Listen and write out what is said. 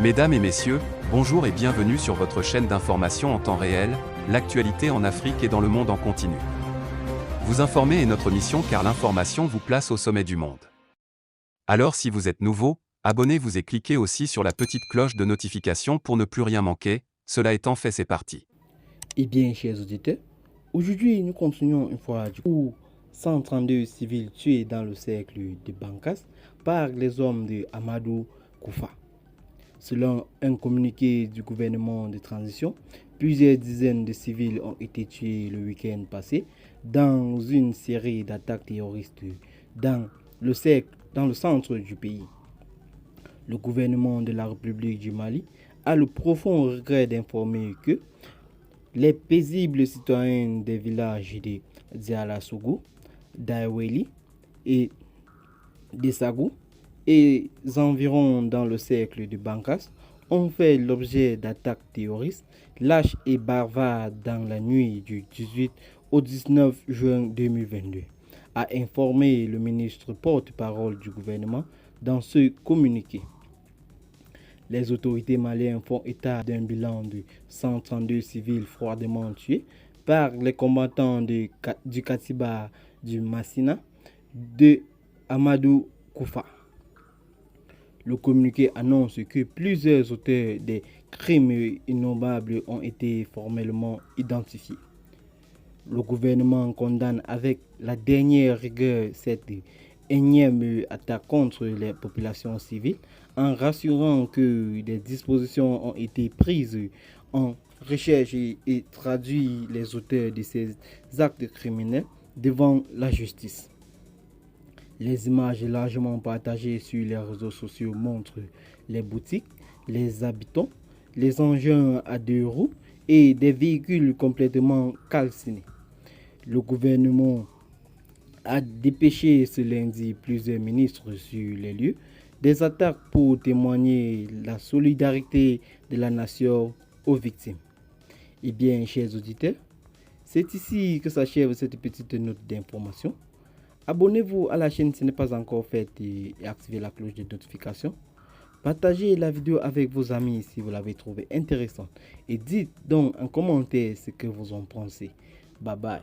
Mesdames et messieurs, bonjour et bienvenue sur votre chaîne d'information en temps réel, l'actualité en Afrique et dans le monde en continu. Vous informer est notre mission car l'information vous place au sommet du monde. Alors si vous êtes nouveau, abonnez-vous et cliquez aussi sur la petite cloche de notification pour ne plus rien manquer, cela étant fait c'est parti. Eh bien, chers auditeurs, aujourd'hui nous continuons une fois du coup 132 civils tués dans le cercle de Bankas par les hommes de Amadou Koufa. Selon un communiqué du gouvernement de transition, plusieurs dizaines de civils ont été tués le week-end passé dans une série d'attaques terroristes dans le centre du pays. Le gouvernement de la République du Mali a le profond regret d'informer que les paisibles citoyens des villages de Dialasougou, d'Aoueli et d'Essagou et environs dans le cercle de Bankas ont fait l'objet d'attaques terroristes lâches et barbares dans la nuit du 18 au 19 juin 2022, a informé le ministre porte-parole du gouvernement dans ce communiqué. Les autorités maliennes font état d'un bilan de 132 civils froidement tués par les combattants du Katiba du Massina de Amadou Koufa. Le communiqué annonce que plusieurs auteurs des crimes innombrables ont été formellement identifiés. Le gouvernement condamne avec la dernière rigueur cette énième attaque contre les populations civiles en rassurant que des dispositions ont été prises en recherche et traduit les auteurs de ces actes criminels devant la justice. Les images largement partagées sur les réseaux sociaux montrent les boutiques, les habitants, les engins à deux roues et des véhicules complètement calcinés. Le gouvernement a dépêché ce lundi plusieurs ministres sur les lieux des attaques pour témoigner la solidarité de la nation aux victimes. Eh bien, chers auditeurs, c'est ici que s'achève cette petite note d'information. Abonnez-vous à la chaîne si ce n'est pas encore fait et activez la cloche de notification. Partagez la vidéo avec vos amis si vous l'avez trouvée intéressante et dites donc en commentaire ce que vous en pensez. Bye bye.